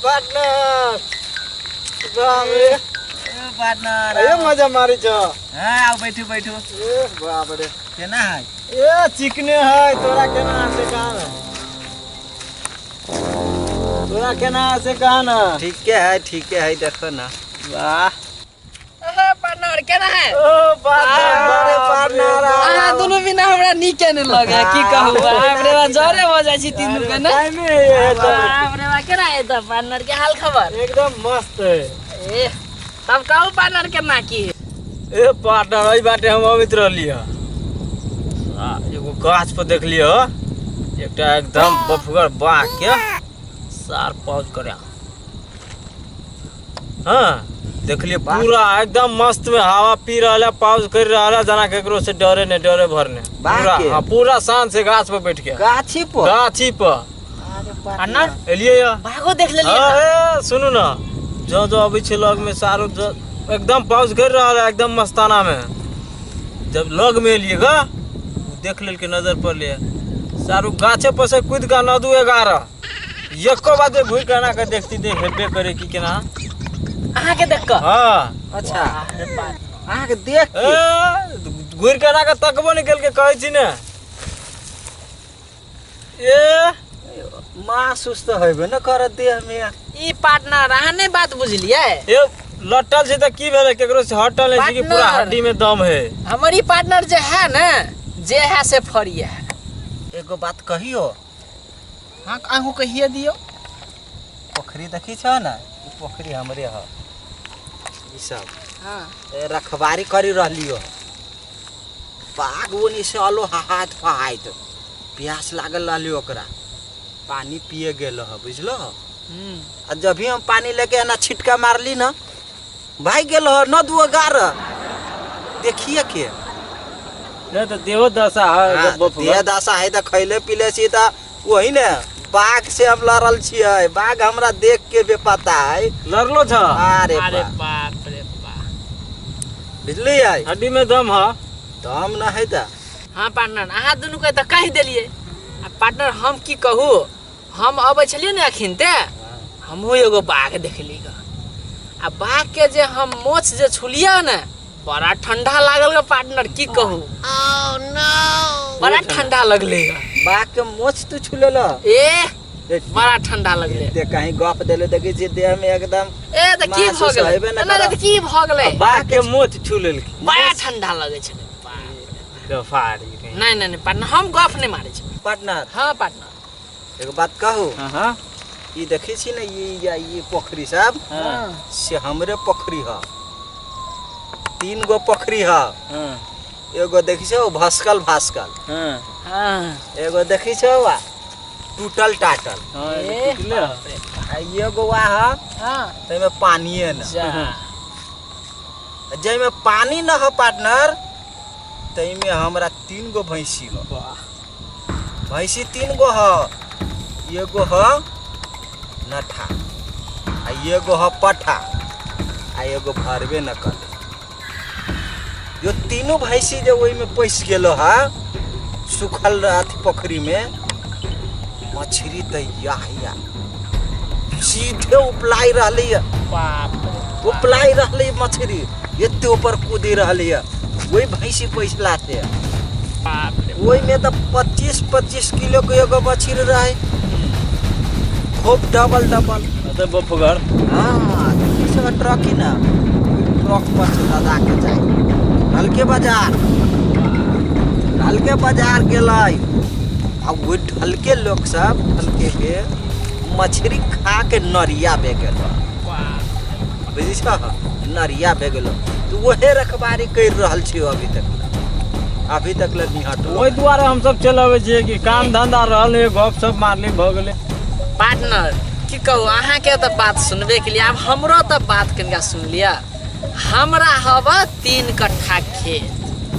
Partner partner ए मजा मारी छ हां आओ बैठो बैठो ए बाप रे केना है ए चिकने है तोरा केना से कान तोरा केना से कान ठीक है देखो ना वाह पार्टनर केना है ओ पार्टनर आहा दोनों बिना हमरा नीके न लगे की कहू हमरे बा जरे हो जाय छी तीन रुपए ना हमरे बा केना है त पार्टनर के हाल खबर एकदम मस्त है ए तब कहू पार्टनर केना की ए पार्टनर ओइ बाटे हम अमित रहलिए एगो गाछ पर देख लियो एकटा एकदम बफगर बाग के सार पौज करे हां देख लिए पूरा एकदम मस्त में हवा पी रहला पौज कर रहला जना केकरो से डरे भरने पूरा हां पूरा शान से गाछ पर बैठ के गाछी पर अरे पार्टनर एलिए भागो देख लेलिए हां सुनु ना जो अबै छै लग में सारो एकदम पौज कर रहला एकदम मस्ताना में जब लग में एलिएगा देख लेल के नजर पर ले सारू गाछे पर से कूद का न दू 11 एको बात घुर केना के देखती देख हेबे करे की केना आहा के देख के हां अच्छा आहा के देख के घुर केना के तकबो निकल के कहै छी ने ए मां सुस्त होइबे न कर देह में ई पार्टनर आहा नहीं बात बुझलिए ए लटल छै त की भेले केकरो से हटल है कि पूरा हड्डी में दम है हमारी पार्टनर जे है ना जे है से फरिया है एगो बात कहियो हां आहू कहिए दियो पोखरी देखी छ ना ई पोखरी हमरे ह ई सब हां रखवारी करी रहलियो बाग ओनी से आलो हाथ फहाइत प्यास लागल रहलियो ओकरा पानी पिए गेल ह बुझलो आ जब भी हम पानी लेके ना छिटका मारली ना भाई गेल ह न दू 11 देखिए के नहीं तो देहो दशा है देह दशा है त खैले पीले छी त वही ने बाघ से हम लड़ल छियै बाघ हमरा देख के बेपता है लड़लो छ अरे बाप रे बाप बुझली है हड्डी में दम है दम न है त हां पार्टनर आहा दुनु के त कहि देलिए आ पार्टनर हम की कहू हम अबै छलिए ने अखिन ते हमहु एगो बाघ देखली ग आ बाघ के जे हम मोछ जे छुलिया ने बड़ा ठंडा लागल ग पार्टनर की कहू ओह नो बड़ा ठंडा लगले ग बाघ के मोछ तू छुलेला ए बड़ा ठंडा लगले ते कहीं गप देले देखै छी देह में एकदम ए त की भ गेलै ना त की भ गेलै बाघ के मोछ छुलेल बड़ा ठंडा लगे छै बाप रे फाड़ी नहीं पार्टनर हम गप नहीं मारे छी पार्टनर हां पार्टनर एगो बात कहू हां ई देखै छी ने ये पोखरी सब से हमरे पोखरी ह 3 गो पोखरी ह एगो देखि छौ भस्कल हां एगो देखि छौ टूटल टाटल टूटले आ एगो वा ह हां तै में पानीए न जै में पानी न ह पार्टनर तै में हमरा 3 गो भैंसी ह भैंसी 3 गो ह एगो ह नठा आ एगो ह पठा आ एगो भरबे न कर जो तीनों भैंसी जे ओई में पैस गेलो हा सुखल अथी पोखरी में मछली तैया सीधे उपलाई रहली बाप उपलाई रहली मछली एते ऊपर कूदी रहली वही भैंसी पैसलाते बाप ओई में तो 25 किलो के एगो मछली रहे खूब डबल अरे बफगर हां इस ट्रक ही ना ट्रक पर लदा के जाए हल्के बाजार गेलै अब वो हल्के लोग सब हल्के के मछली खा के नरिया बे गेल बुझी छ नरिया बे गेल तू वहे रखवारी कर रहल छी अभी तक ले नहीं हटो ओइ द्वारा हम सब चलावे छिए कि काम धंधा रहल है गप सब मारले भ गेले पार्टनर की कहू अहाँ के तो बात सुनबे के लिए अब हमरो तो बात कनिका सुन लिया हमरा हवा 3 कट्ठा खेत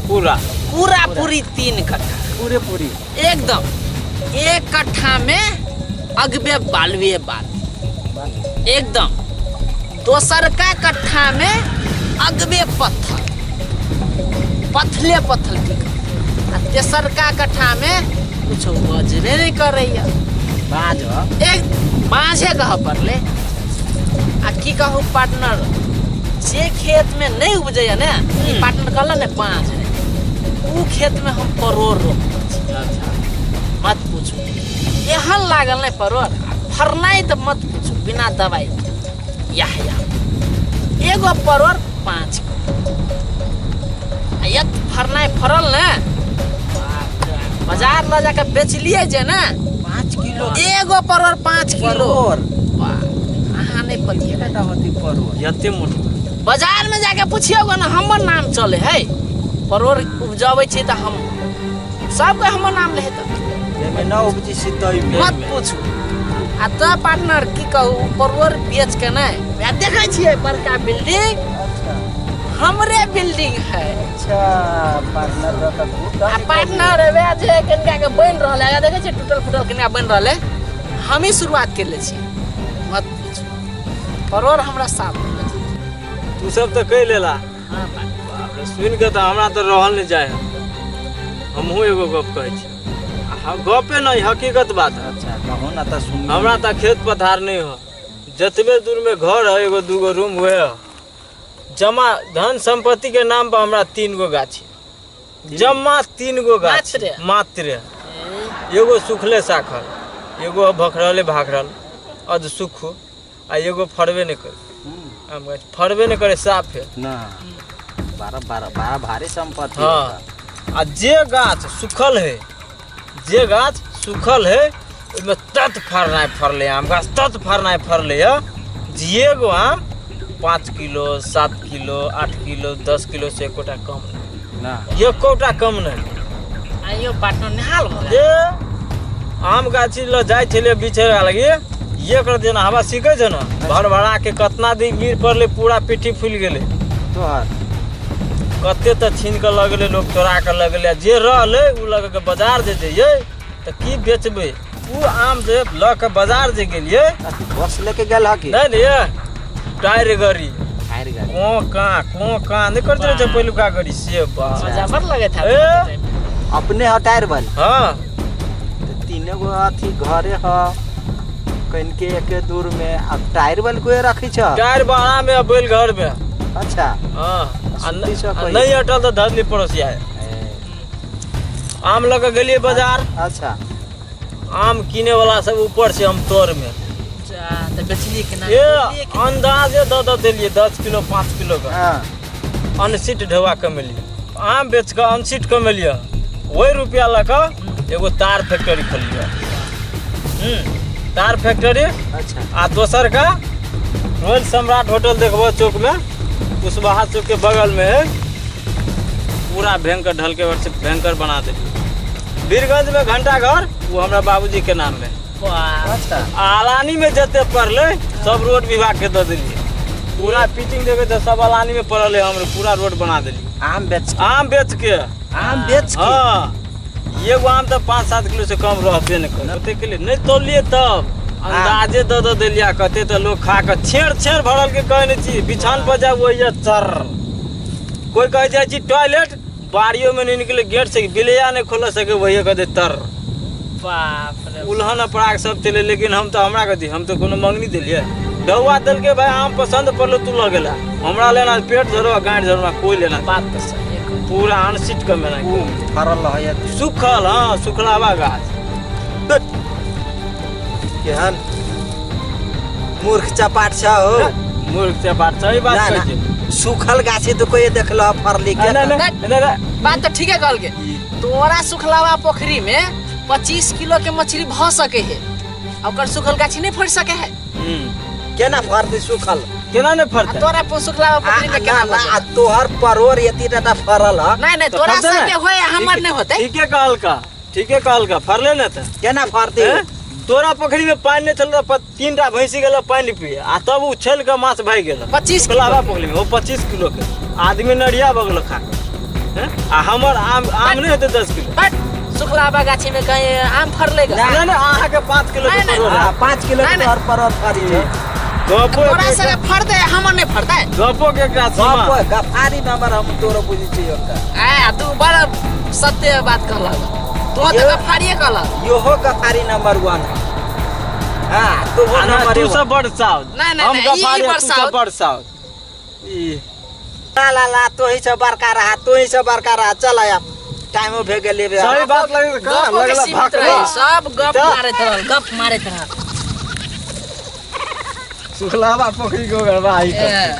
पूरी 3 कट्ठा पूरी एकदम 1 कट्ठा में अगबे बालवे बाल एकदम दोसर का कट्ठा में अगबे पत्थल आ तेसर का कट्ठा में कुछ बजबे नहीं करैया बाज एक बाजे कह पड़ले आ की कहू पार्टनर, जे खेत में नहीं उपजैया ने, पार्टनर कहला ने 5 रे, ऊ खेत में हम परोर रोप। अच्छा मत पूछो, एहन लागल ने परोर, फरनाई तो मत पूछो, बिना दवाई या एगो परोर 5 किलो। यत फरनाई फरल ने, बाजार ले जाके बेच लिए जे ना 5 किलो एगो परोर 5 किलो। परोर अहाँ नहीं पतिए केटा होती परोर यते मोट बाजार में जाके पूछियोगे ना, हमर नाम चले है। परोर उपजावे छी त हम सबके हमर नाम ले त एमे न उपजी सितई में मत पूछू। आ त पार्टनर की कहू, परोर बेच के नहीं, या देखे छिए बड़का बिल्डिंग, अच्छा हमरे बिल्डिंग है। अच्छा पार्टनर का खूब आ पार्टनर वे जे कनका के बन रहल है, देखे छिए टूटल फूटल कनका बन रहल है, हम ही शुरुआत कर ले छी। मत पूछू, परोर हमरा साथ में। तू सब तो कह लेला। हां पार्टनर, बाप रे, सुन के तो हमरा तो रहल नहीं जाए। हमहू एगो गप कहै छी, गपे नहीं हकीकत बात है। अच्छा कहूँ ना तो सुन हमरा तो खेत पथार नहीं हो, जतबे दूर में घर है, एगो दूगो रूम हुए है। जमा धन संपत्ति के नाम पर हमरा 3 गो गाछी, जमा 3 गो गाछी मात्र। एगो सुखले साखल, एगो भखरले भाखरल अध सुखो, आ एगो फरबे नहीं करे। आम गाछ फरबे नहीं करे, साफ है ना 12 भारी संपत्ति हाँ। आ जे गाछ सुखल है, जे गाछ सुखल है, उसमें तत फरनाई फरले, आम गाछ तत फरनाई फरले है। जे गो आम 5 किलो 7 किलो 8 किलो 10 किलो से एकोटा कम नहीं, ना एकोटा कम नहीं। आइयो पार्टनर निहाल भ जे आम गाछी ल जाय छले बिछे लगे, ये कर देना हवा सीखे छ ना, भर भरा के कतना दिन गिर पड़ले, पूरा पिट्ठी फूल गेले। तोहर कते तो छीन के लगले, लोग तोड़ा के लगले। जे रहले उ लग के बाजार जे जइए त की बेचबे, उ आम जे ल के बाजार जे गेलिए, बस लेके गेल हकी नहीं नहीं टायर गाड़ी टायर गाड़ी को का नहीं करते रहे पहिलुका गाड़ी से बा जबर लगे था। ए? अपने ह टायर वाली हाँ तो 3 गो अथी घरे ह कहीं के एक दूर में। अब टायर वाली कोई रखी छ टायर बाड़ा में बैल घर में। अच्छा हाँ सुनती छ कोई? नहीं हटल तो धरली पड़ोसिया है। आम लग गेलिए बाजार, अच्छा आम किने वाला सब ऊपर से हम तोर में त बेचलिए के ना, ये अंदाजे दे दिलिए 10 किलो 5 किलो का हाँ अनसीट ढवा कमेलिए। आम बेच के अनसीट कमेलिए, वही रुपया लगा एगो तार फैक्ट्री खोलिए। तार फैक्ट्री अच्छा आ दोसर का रॉयल सम्राट होटल देखबो चौक में, कुशवाहा चौक के बगल में है। पूरा भयंकर ढल के वर्ष भयंकर बना दे। बीरगंज में घंटा घर, वो हमरा बाबूजी के नाम में। वाह, अच्छा आलानी में जते पड़ले सब रोड विभाग के दे दिलिए। पूरा फिटिंग देवे तो सब आलानी में पड़ल है, हम पूरा रोड बना दिलिए। आम बेच आम बेच के आम बेच के हाँ, एगो आम तो 5-7 किलो से कम रहबे नहीं करे। ओते के लिए नहीं तोलिए तब अंदाजे दे दिलिया। कते तो लोग खा के छेड़ भरल के कहे नहीं छी, बिछान पर जाओ ये चर। कोई कहे जाए छी टॉयलेट, बाड़ियों में नहीं निकले, गेट से बिलिया नहीं खोल सके, वही कह दे तर। बाप रे, उल्हन अपराग सब चले। लेकिन हम तो हमरा कथी, हम तो कोनो मंगनी दिलिए। ढौआ दल के भाई आम पसंद पड़लो तू लगेला, हमरा लेना पेट झरवा गांठ झरवा कोई लेना। बात तो सही है। पूरा अनसीट का मेरा फरल है सुखल, हाँ सुखलावा गाछ। केहन मूर्ख चपाट छ हो। मूर्ख से बात सही बात ना, कहै ना, सुखल गाछी तो कोई देखल फरली के छै। बात तो ठीक है कहल के। तोरा सुखलावा पोखरी में 25 किलो के मछली भ सके है, ओकर सुखल गाछी नहीं फड़ सके है। केना फरती सुखल केना ने आ फरते। तोरा सुखलावा पोखरी में केना ना फड़? तोहर परोर यति टाटा फरल ह नहीं नहीं, तो तोरा फरते सबके ना? होए, हमर नहीं होते। ठीके कहल का फरले न त। केना फरती हैं? तोरा पोखरी में पानी नहीं चल रहा, 3टा भैंसी गेल पानी पिए, आ तब उ छेल के माछ भाई गेल 25 सुखलावा पोखरी में। वो 25 किलो के आदमी नड़िया बगल खा के। हैं? आ हमर आम नहीं होते 10 किलो। हट, सुखलावा गाछी में कहीं आम फरलेगा? नहीं नहीं, अहाँ के 5 किलो के नहीं, नहीं, परोर है। 5 किलो नहीं, के नहीं। तोहर परोर फरी छै। गपो तोरा से फरते, हमर नहीं फरता है। गपो के एकरा सीमा। गप गफारी नंबर हम तोरो बुझी छी ओकर। आ तू बड़ा सत्य बात कहला, तू तो ये- गफारिए कहला। योहो गफारी नंबर 1 है। हां तो वो ना नंबर तू सब बड़ साउथ नहीं, नहीं, हम नहीं, ई गफारे बड़ तू साउथ। सब बड़ साउथ ई ला तो ही सब बड़का रहा तो ही सब बड़का रहा चल आया टाइमो भे गेले बे सही बात लगे का गप के लगला सीमित भाग रहे, सब गप मारत रहल, गप मारत रहल। सुखलावा पोखरी को गड़बा आई ए,